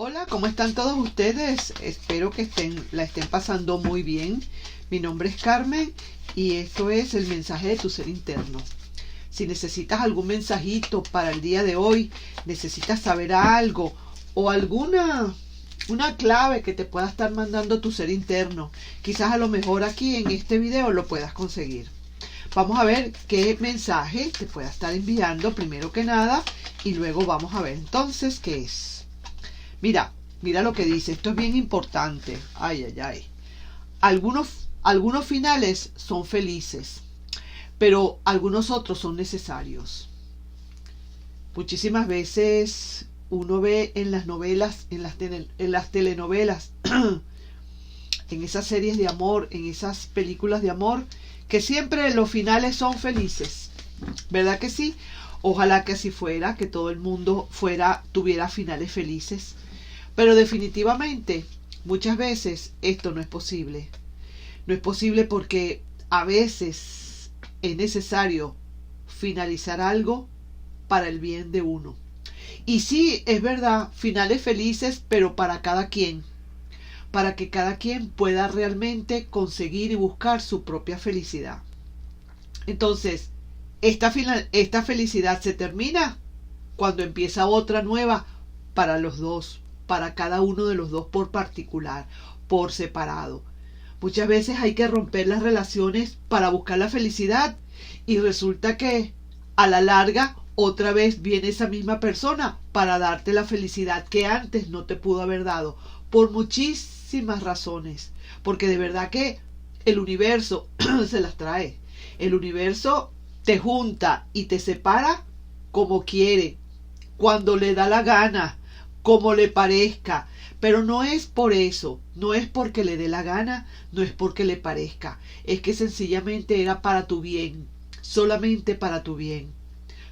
Hola, ¿cómo están todos ustedes? Espero que la estén pasando muy bien. Mi nombre es Carmen y esto es el mensaje de tu ser interno. Si necesitas algún mensajito para el día de hoy, necesitas saber algo o una clave que te pueda estar mandando tu ser interno, quizás a lo mejor aquí en este video lo puedas conseguir. Vamos a ver qué mensaje te pueda estar enviando primero que nada y luego vamos a ver entonces qué es. Mira lo que dice, esto es bien importante. Ay. Algunos finales son felices, pero algunos otros son necesarios. Muchísimas veces uno ve en las novelas, en las telenovelas, en esas series de amor, en esas películas de amor, que siempre los finales son felices. ¿Verdad que sí? Ojalá que así fuera, que todo el mundo tuviera finales felices. Pero definitivamente, muchas veces esto no es posible. No es posible porque a veces es necesario finalizar algo para el bien de uno. Y sí, es verdad, finales felices, pero para cada quien. Para que cada quien pueda realmente conseguir y buscar su propia felicidad. Entonces, esta felicidad se termina cuando empieza otra nueva para los dos, para cada uno de los dos por particular, por separado. Muchas veces hay que romper las relaciones para buscar la felicidad y resulta que a la larga otra vez viene esa misma persona para darte la felicidad que antes no te pudo haber dado por muchísimas razones, porque de verdad que el universo se las trae. El universo te junta y te separa como quiere, cuando le da la gana, como le parezca, pero no es por eso, no es porque le dé la gana, no es porque le parezca, es que sencillamente era para tu bien, solamente para tu bien.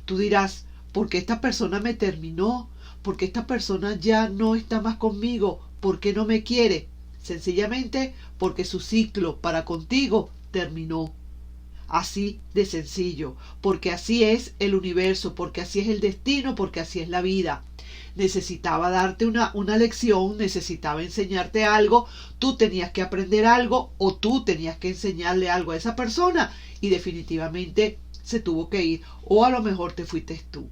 Tú dirás, ¿por qué esta persona me terminó? ¿Por qué esta persona ya no está más conmigo? ¿Por qué no me quiere? Sencillamente porque su ciclo para contigo terminó. Así de sencillo, porque así es el universo, porque así es el destino, porque así es la vida. Necesitaba darte una lección, necesitaba enseñarte algo, tú tenías que aprender algo o tú tenías que enseñarle algo a esa persona y definitivamente se tuvo que ir, o a lo mejor te fuiste tú.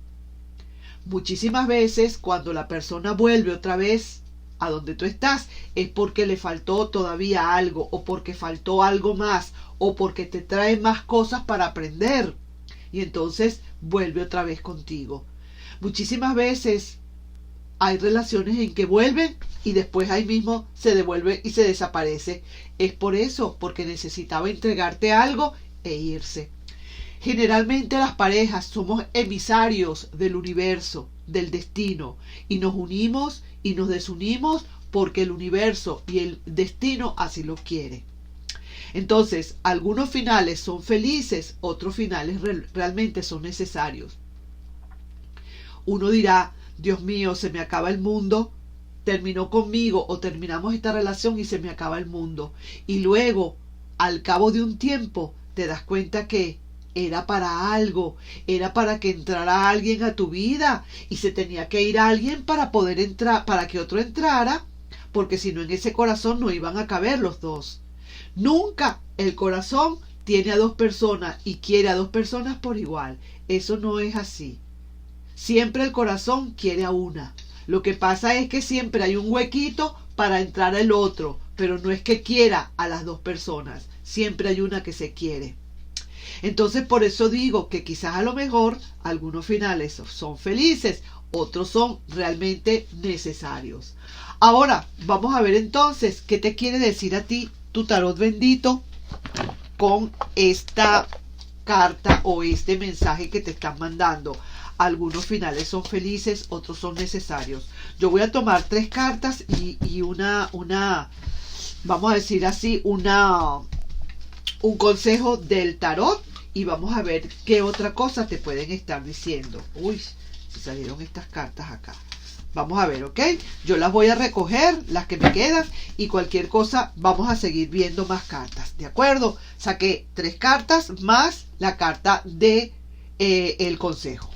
Muchísimas veces cuando la persona vuelve otra vez a donde tú estás es porque le faltó todavía algo o porque faltó algo más o porque te trae más cosas para aprender y entonces vuelve otra vez contigo. Muchísimas veces hay relaciones en que vuelven y después ahí mismo se devuelve y se desaparece. Es por eso, porque necesitaba entregarte algo e irse. Generalmente las parejas somos emisarios del universo, del destino, y nos unimos y nos desunimos porque el universo y el destino así lo quiere. Entonces, algunos finales son felices, otros finales realmente son necesarios. Uno dirá, Dios mío, se me acaba el mundo, terminó conmigo o terminamos esta relación y se me acaba el mundo. Y luego, al cabo de un tiempo, te das cuenta que era para algo, era para que entrara alguien a tu vida y se tenía que ir alguien para poder entrar, para que otro entrara, porque si no en ese corazón no iban a caber los dos. Nunca el corazón tiene a dos personas y quiere a dos personas por igual. Eso no es así. Siempre el corazón quiere a una. Lo que pasa es que siempre hay un huequito para entrar el otro, pero no es que quiera a las dos personas. Siempre hay una que se quiere. Entonces por eso digo que quizás a lo mejor algunos finales son felices, otros son realmente necesarios. Ahora vamos a ver entonces qué te quiere decir a ti tu tarot bendito con esta carta o este mensaje que te están mandando. Algunos finales son felices, otros son necesarios. Yo voy a tomar 3 cartas y una, vamos a decir así, un consejo del tarot y vamos a ver qué otra cosa te pueden estar diciendo. Uy, se salieron estas cartas acá. Vamos a ver, ¿ok? Yo las voy a recoger, las que me quedan, y cualquier cosa vamos a seguir viendo más cartas, ¿de acuerdo? Saqué 3 cartas más la carta de el consejo.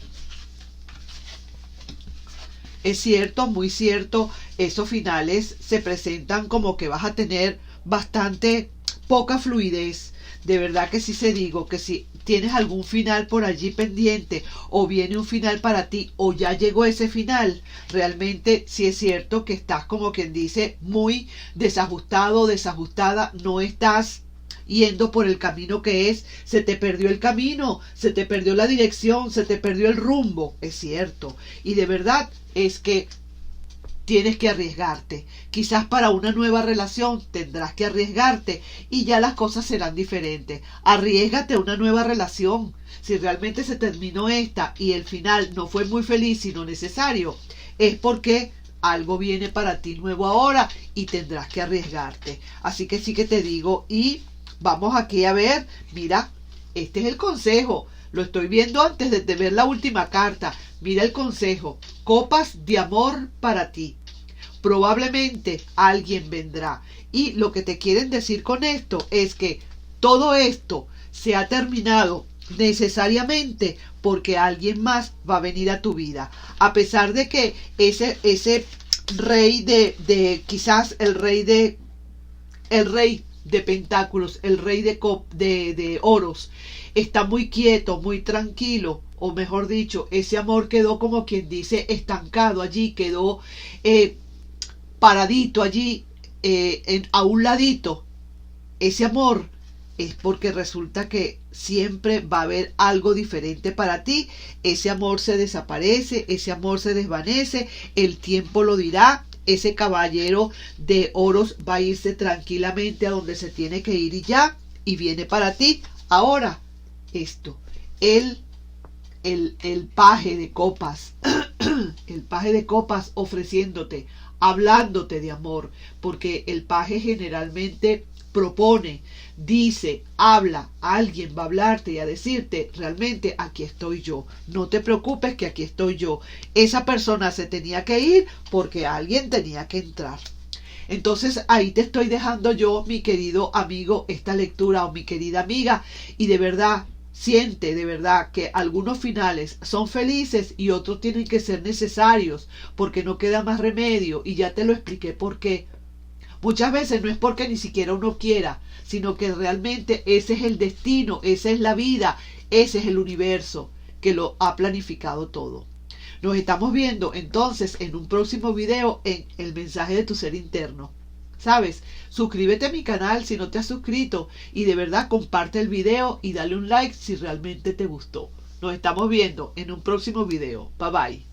Es cierto, muy cierto, esos finales se presentan como que vas a tener bastante poca fluidez. De verdad que sí se digo que si tienes algún final por allí pendiente o viene un final para ti o ya llegó ese final, realmente sí es cierto que estás como quien dice muy desajustado o desajustada, no estás yendo por el camino que es, se te perdió el camino, se te perdió la dirección, se te perdió el rumbo, es cierto. Y de verdad es que tienes que arriesgarte. Quizás para una nueva relación tendrás que arriesgarte y ya las cosas serán diferentes. Arriésgate a una nueva relación. Si realmente se terminó esta y el final no fue muy feliz sino necesario, es porque algo viene para ti nuevo ahora y tendrás que arriesgarte. Así que sí que te digo, y vamos aquí a ver, mira, este es el consejo. Lo estoy viendo antes de ver la última carta. Mira el consejo. Copas de amor para ti. Probablemente alguien vendrá. Y lo que te quieren decir con esto es que todo esto se ha terminado necesariamente porque alguien más va a venir a tu vida. A pesar de que ese rey quizás el rey de pentáculos, el rey de oros, está muy quieto, muy tranquilo, o mejor dicho, ese amor quedó como quien dice estancado allí, quedó paradito allí, a un ladito. Ese amor es porque resulta que siempre va a haber algo diferente para ti. Ese amor se desaparece, ese amor se desvanece, el tiempo lo dirá. Ese caballero de oros va a irse tranquilamente a donde se tiene que ir y ya, y viene para ti. Ahora, esto, el paje de copas, el paje de copas ofreciéndote, hablándote de amor, porque el paje generalmente propone, dice, habla, alguien va a hablarte y a decirte, realmente aquí estoy yo, no te preocupes que aquí estoy yo. Esa persona se tenía que ir porque alguien tenía que entrar. Entonces ahí te estoy dejando yo, mi querido amigo, esta lectura, o mi querida amiga, y de verdad, siente de verdad que algunos finales son felices y otros tienen que ser necesarios porque no queda más remedio, y ya te lo expliqué por qué. Muchas veces no es porque ni siquiera uno quiera, sino que realmente ese es el destino, esa es la vida, ese es el universo que lo ha planificado todo. Nos estamos viendo entonces en un próximo video en El mensaje de tu ser interno. ¿Sabes? Suscríbete a mi canal si no te has suscrito y de verdad comparte el video y dale un like si realmente te gustó. Nos estamos viendo en un próximo video. Bye bye.